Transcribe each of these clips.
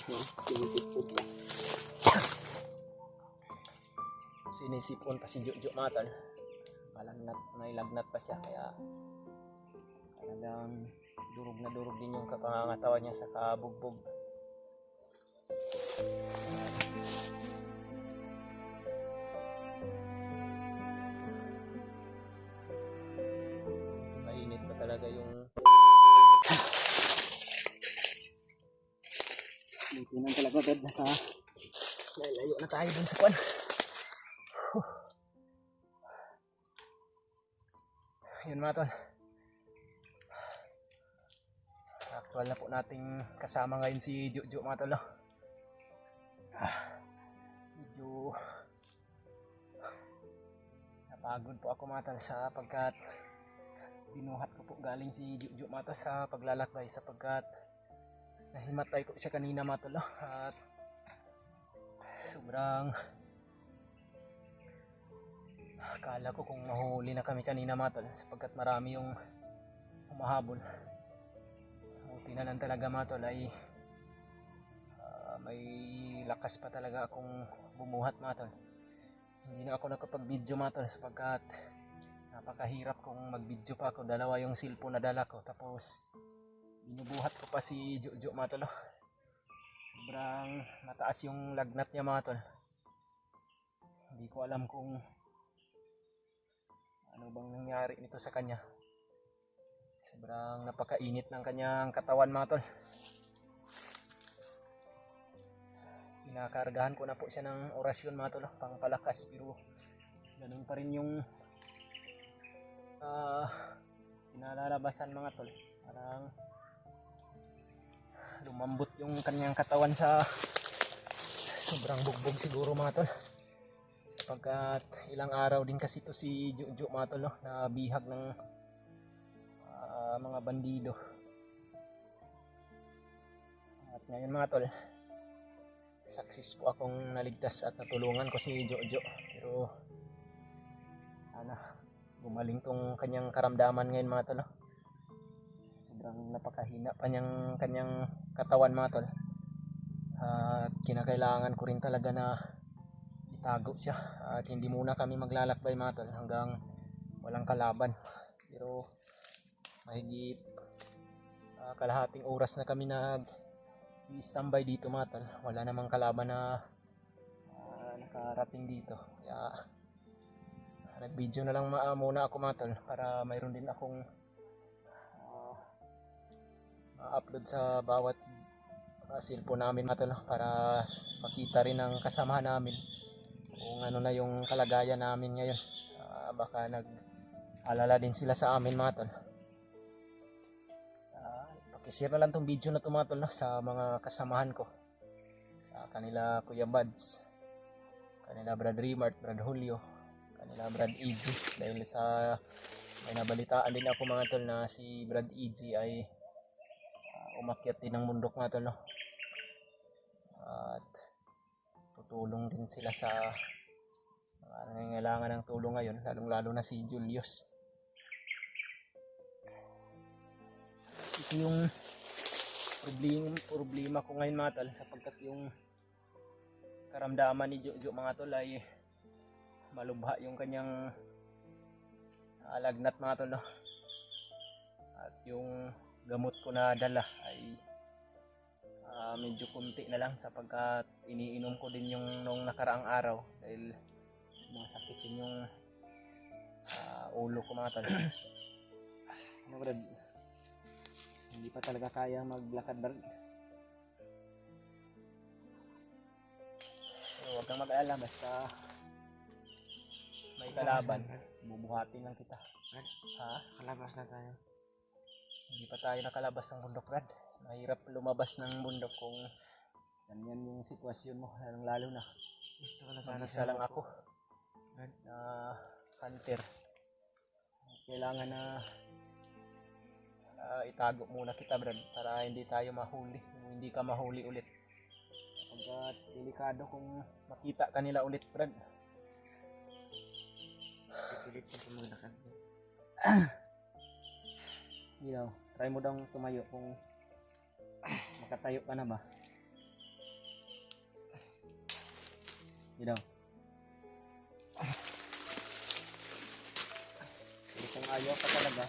Sinisipon pa. Sinisipon pa si Jojo mga tol. Malagnat, may lagnat pa siya kaya talagang durog din yung kapangangatawan niya sa kabugbog. Mainit pa talaga yung buti talaga dad na layo na tayo dun sa kwan. Yun mga tol, actual na po nating kasama ngayon si Jojo mga tol. Medyo napagod po ako mga tol sapagkat binuhat ko po galing si Jojo mga tol sa paglalakbay sapagkat nahimatay ko siya kanina mga tol at sobrang akala ko kung mahuli na kami kanina mga tol sapagkat marami yung humahabol. Buti na lang talaga mga tol ay may lakas pa talaga akong bumuhat mga tol. Hindi na ako nakapag-video mga tol sapagkat napakahirap kung mag-video pa ako. Dalawa yung cellphone na dala ko tapos binubuhat ko pa si Jojo mga tol. Sobrang mataas yung lagnat niya mga tol. Hindi ko alam kung ano bang nangyari nito sa kanya. Sobrang napakainit ng kanyang katawan mga tol. Pinakargahan ko na po siya ng orasyon mga tol, pangpalakas, pero ganun pa rin yung pinalalabasan mga tol. Parang lumambot yung kanyang katawan sa sobrang bugbog siguro mga tol. Sapagkat ilang araw din kasi to si Jojo mga tol na bihag ng mga bandido. At ngayon mga tol, success po akong naligtas at natulungan ko si Jojo. Pero sana gumaling tong kanyang karamdaman ngayon mga tol. Sobrang napakahina pa niyang kanyang katawan mga tol. At kinakailangan ko rin talaga na itago siya. At hindi muna kami maglalakbay mga tol hanggang walang kalaban. Pero mahigit kalahating oras na kami nag-standby dito mga tol. Wala namang kalaban na nakarating dito. Kaya nag-video na lang muna ako mga tol para mayroon din akong upload sa bawat cellphone namin mga tol para makita rin ng kasamahan namin kung ano na yung kalagayan namin ngayon. Baka nag-alala din sila sa amin mga tol. Pakishare na lang tong video na to mga tol sa mga kasamahan ko, sa kanila Kuya Buds, kanila Brad Rimart, Brad Julio, kanila Brad EG, dahil sa may nabalitaan din ako mga tol na si Brad EG ay umakyat din ng bundok mga tol at tutulong din sila sa mga nangangailangan ng tulong ngayon, lalong lalo na si Julius. Ito yung problema ko ngayon mga tol sapagkat yung karamdaman ni Jojo mga tol ay malubha yung kanyang lagnat mga tol at yung gamot ko na dala ay medyo kunti na lang sapagkat iniinom ko din yung nung nakaraang araw dahil sumasakit din yung ulo ko mga tol. Ano Brad? Hindi pa talaga kaya maglakad Brad. So, huwag kang mag-alala basta may kalaban, bubuhatin lang kita. Ha? Kalabas na tayo. Hindi pa tayo nakalabas ng bundok Brad. Mahirap lumabas ng bundok kung ganyan yung sitwasyon mo, lalo na gusto ko na sana isa lang ako na hunter. Kailangan na itago muna kita Brad para hindi tayo mahuli, hindi ka mahuli ulit sapagkat delikado kung makita kanila ulit Brad. Pipilit ko maglakad. Try mo daw tumayo kung makatayo ka na ba. Yun daw. Pero kung ayaw ka talaga,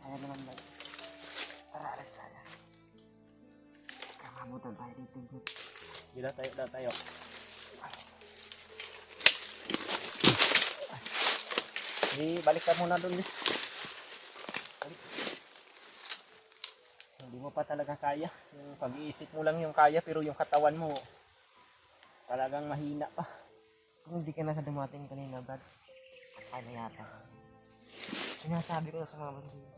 Ayaw naman ba? Tara, alas tayo. Kakamutan tayo dito. yun daw tayo. Di, balik ka muna doon. Balik. Hindi mo pa talaga kaya. Yung pag-iisip mo lang yung kaya, pero yung katawan mo talagang mahina pa. Kung hindi ka na sa dumating kanina, Brad, ano yata? Sinasabi ko na sa mga bandido.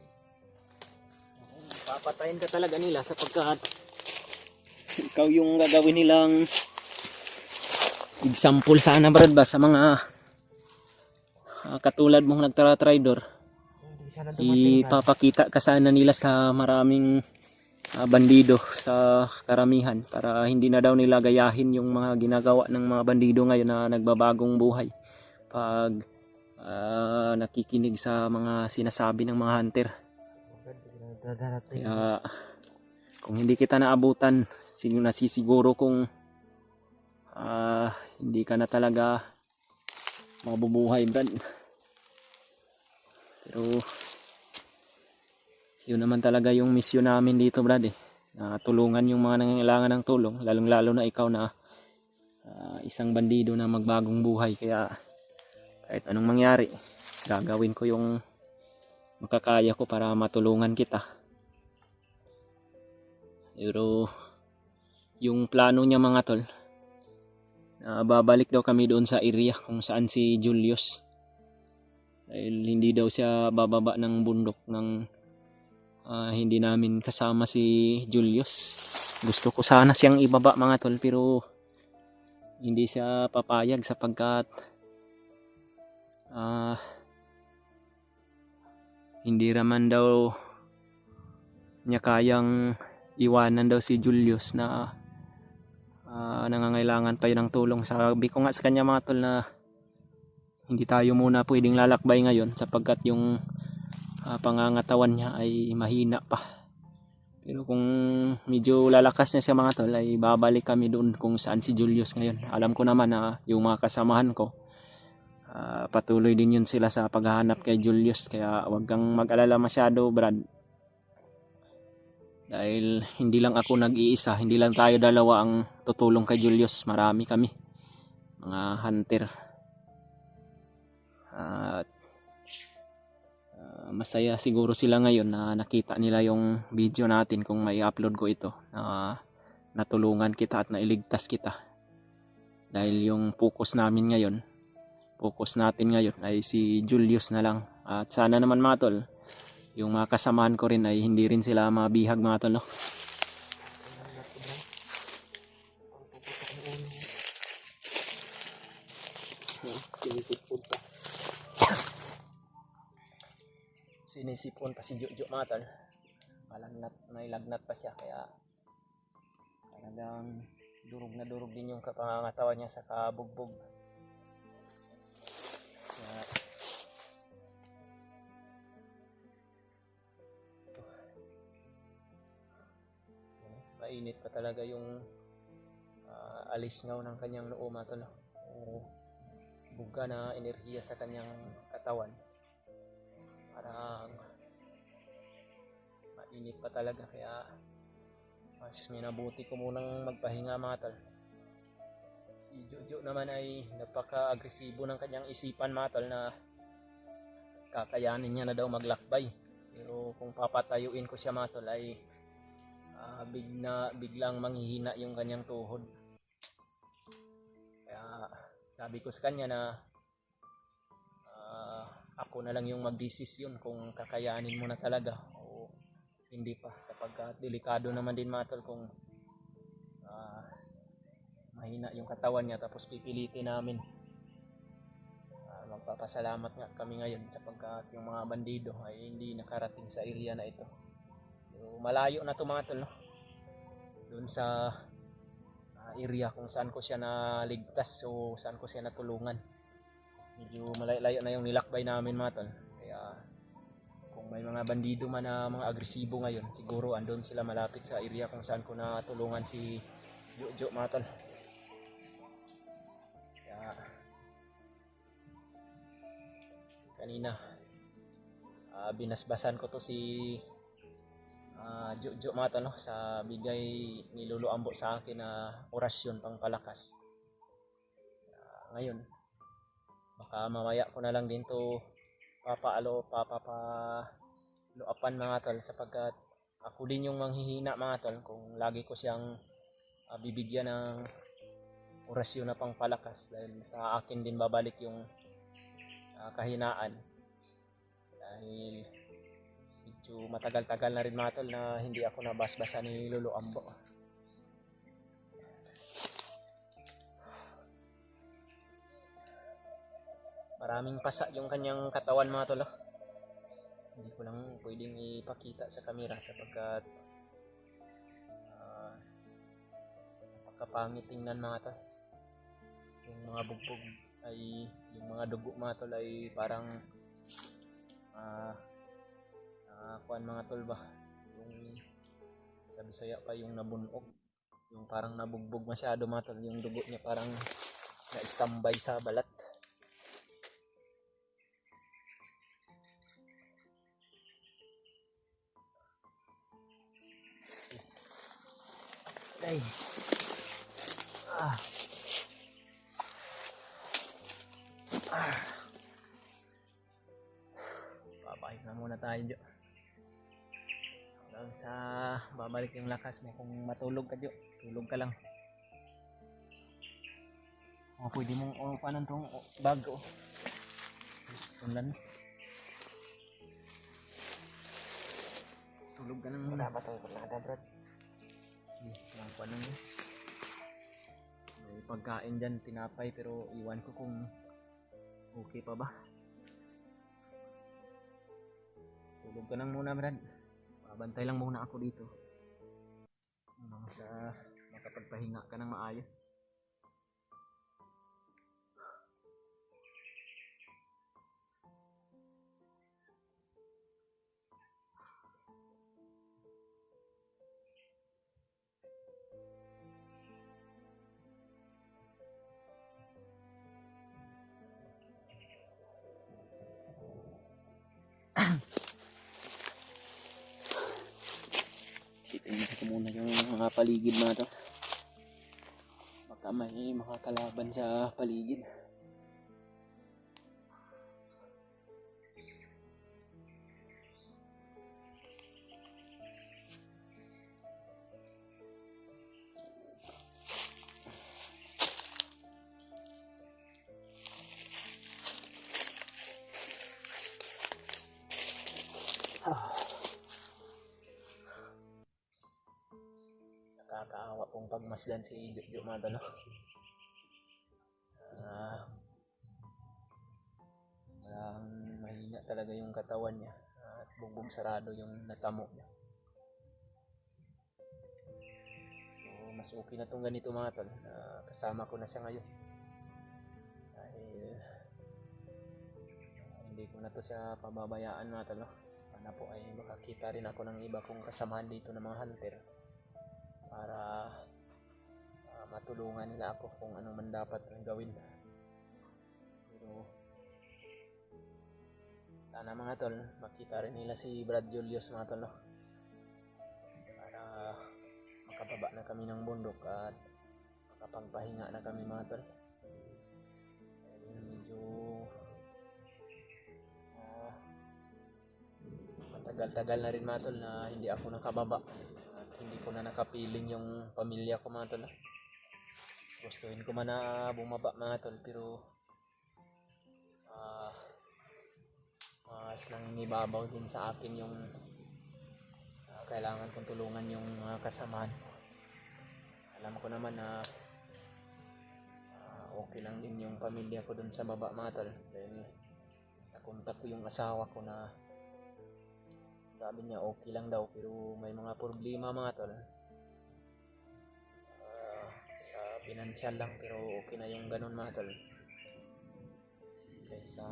Papatayin ka talaga nila sapagkat ikaw yung gagawin nilang example sana, Brad, ba sa mga katulad mong nagtara-trader. Hindi sana dumating, Brad. Ipapakita ka sana nila sa maraming bandido sa karamihan para hindi na daw nila gayahin yung mga ginagawa ng mga bandido ngayon na nagbabagong buhay pag nakikinig sa mga sinasabi ng mga hunter. Kaya kung hindi kita naabutan, nasisiguro kung hindi ka na talaga mabubuhay, Brad. Pero yun naman talaga yung mission namin dito, Brad, na tulungan yung mga nangangailangan ng tulong, lalong lalo na ikaw na isang bandido na magbagong buhay. Kaya kahit anong mangyari, gagawin ko yung makakaya ko para matulungan kita. Pero yung plano niya, mga tol, babalik daw kami doon sa area kung saan si Julius, dahil hindi daw siya bababa ng bundok ng hindi namin kasama si Julius. Gusto ko sana siyang ibaba, mga tol, pero hindi siya papayag sapagkat hindi raman daw niya kayang iwanan daw si Julius na nangangailangan pa yun ng tulong. Sabi ko nga sa kanya, mga tol, na hindi tayo muna pwedeng lalakbay ngayon sapagkat yung pangangatawan niya ay mahina pa. Pero kung medyo lalakas na siya, mga tol, ay babalik kami doon kung saan si Julius ngayon. Alam ko naman na yung mga kasamahan ko patuloy din yun sila sa paghahanap kay Julius. Kaya wag kang mag-alala masyado, Brad, dahil hindi lang ako nag-iisa, hindi lang tayo dalawa ang tutulong kay Julius. Marami kami, mga hunter. At masaya siguro sila ngayon na nakita nila yung video natin kung may upload ko ito, na natulungan kita at nailigtas kita. Dahil yung focus natin ngayon ay si Julius na lang. At sana naman, mga tol, yung mga kasamahan ko rin ay hindi rin sila mabihag, mga tol, no? Sinisipon pa si Jojo, mga tol. Nailagnat pa siya, kaya talagang durog din yung kapangangatawan niya sa kabugbog. Kaya mainit pa talaga yung alisngaw ng kanyang noo, mga tol. Buga na enerhiya sa kanyang katawan. Parang mainit pa talaga, kaya mas minabuti ko munang magpahinga, mga tol. Si Jojo naman ay napaka-agresibo ng kanyang isipan, mga tol, na kakayanin niya na daw maglakbay. Pero kung papatayuin ko siya, mga tol, ay biglang manghihina yung kanyang tuhod. Kaya sabi ko sa kanya na ako na lang yung magdesisyon kung kakayanin mo na talaga o hindi pa, sapagkat delikado naman din, mga tol, kung mahina yung katawan niya tapos pipilitin namin. Magpapasalamat nga kami ngayon sapagkat yung mga bandido ay hindi nakarating sa area na ito. So, malayo na to, mga tol, no? Doon sa area kung saan ko siya naligtas o saan ko siya natulungan. Medyo malayo na yung nilakbay namin, mga tol. Kaya kung may mga bandido man na mga agresibo ngayon, siguro andun sila malapit sa area kung saan ko natulungan si Jojo, mga tol. kanina binasbasan ko to si Jojo mga tol, no? Sa bigay ni Lolo Ambo sa akin na orasyon pang palakas. Ngayon baka mamaya ko na lang din to papaluapan mga tol, sapagkat ako din yung manghihina mga tol kung lagi ko siyang bibigyan ng orasyon na pang palakas, dahil sa akin din babalik yung kahinaan, dahil medyo matagal-tagal na rin mga tol na hindi ako nabasbasa ni Lolo Ambo. Maraming pasa yung kanyang katawan mga tol. Hindi ko lang pwedeng ipakita sa camera sapagkat napakapangit tingnan mga tol. Yung mga bugbog ay, yung mga dugo mga tol ay parang kuan mga tol ba, yung sa Bisaya pa yung nabunog, yung parang nabugbog masyado mga tol, yung dugo niya parang na-standby sa balat. Ay. Babalik na muna tayo dyan. Hanggang sa babalik yung lakas mo. Kung matulog ka dyan, tulog ka lang. Pwede mong paano itong bag Unlan. Tulog ka lang muna. Wala ba ito? Wala ka, Brad. Paano mo? May pagkain dyan, tinapay, pero iwan ko kung okay pa ba. Tulog ka lang muna, Brad. Babantay lang muna ako dito hanggang sa makapagpahinga ka ng maayos. Tingnan ko muna yung mga paligid mga to. Baka may mga kalaban sa paligid. Nakakaawa pong pagmasdan si Jojo mga tol. Parang mahina talaga yung katawan niya at bugbog sarado yung natamo niya. So, mas okay na tong ganito mga tol. Kasama ko na siya ngayon. Dahil hindi ko na to siya pababayaan mga tol. Sana po ay makakita rin ako ng iba kong kasamahan dito ng mga hunter para matulungan nila ako kung ano man dapat gawin. Pero sana mga tol makita rin nila si Brad Julius mga tol, no? Para makababa na kami ng bundok at makapagpahinga na kami mga tol. Medyo matagal-tagal na rin mga tol na hindi ako nakababa. Hindi ko na nakapiling yung pamilya ko mga tol. Gustuhin ko man na bumaba mga tol, pero mas nangingibabaw din sa akin yung kailangan kong tulungan yung mga kasamahan. Alam ko naman na okay lang din yung pamilya ko dun sa baba mga tol, dahil nakontak ko yung asawa ko na sabi niya okay lang daw, pero may mga problema mga tol. Sa pinansyal lang, pero okay na yung ganun mga tol. Kaysa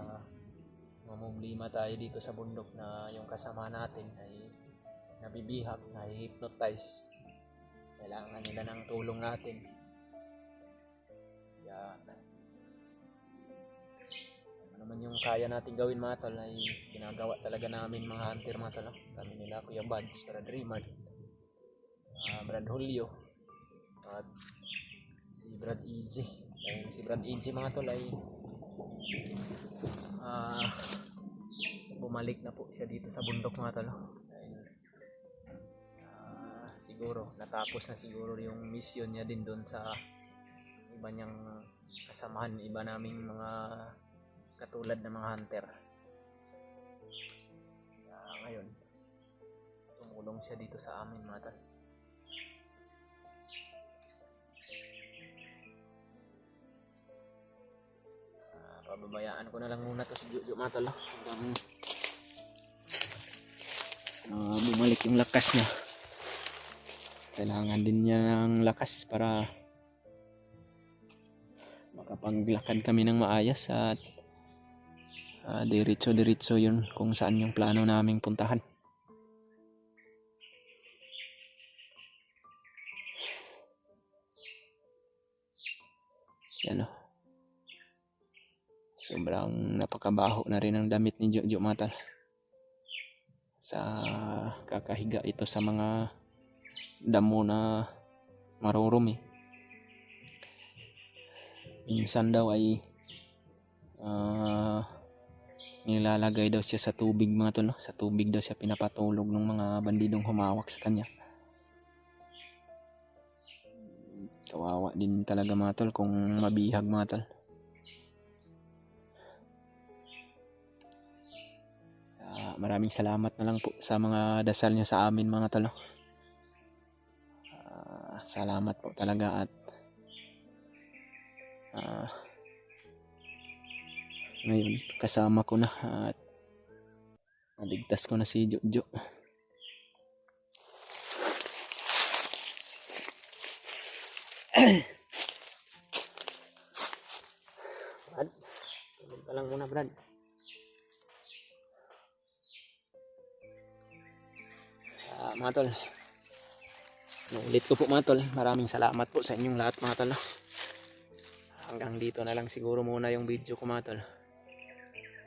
mamumlima tayo dito sa bundok na yung kasama natin ay nabibihag, na-hypnotize. Kailangan nila ng tulong natin. Kaya ano man Kung yung kaya natin gawin mga tol ay ginagawa talaga namin mga hunter mga tol. Kami nila Kuya Buds, Brad Raymond, Brad Julio, at si Brad EJ. Dahil si Brad EJ mga tol ay bumalik na po siya dito sa bundok mga tol. Dahil siguro natapos na siguro yung mission niya din doon sa iba niyang kasamahan, iba naming mga katulad ng mga hunter. Ngayon tumulong siya dito sa amin mga tol. Pababayaan ko na lang muna to si Jojo mga tol hanggang bumalik yung lakas niya. Kailangan din niya ng lakas para makapaglakad kami ng maayos at diretso yun kung saan yung plano naming puntahan. Yan o. Sobrang napakabaho na rin ang damit ni Jojo mga tol. Sa kakahiga ito sa mga damo na marurumi. Minsan daw ay nilalagay daw siya sa tubig mga tol. Sa tubig daw siya pinapatulog ng mga bandidong humawak sa kanya. Kawawa din talaga mga tol kung mabihag mga tol. Maraming salamat na lang po sa mga dasal niyo sa amin mga tol. Salamat po talaga at ngayon kasama ko na at naligtas ko na si Jojo. Brad, tulog ka lang muna Brad. Mga tol, ulit ko po mga tol, maraming salamat po sa inyong lahat mga tol. Hanggang dito na lang siguro muna yung video ko mga tol.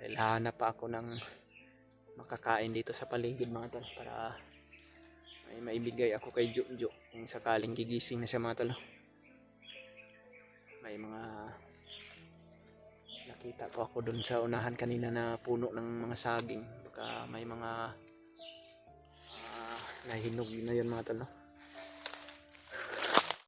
Dahil hanap pa ako ng makakain dito sa paligid mga tol para may maibigay ako kay Jojo kung sakaling gigising na siya mga tol. May mga nakita po ako dun sa unahan kanina na puno ng mga saging. Baka may mga nahinog na yun mga tol.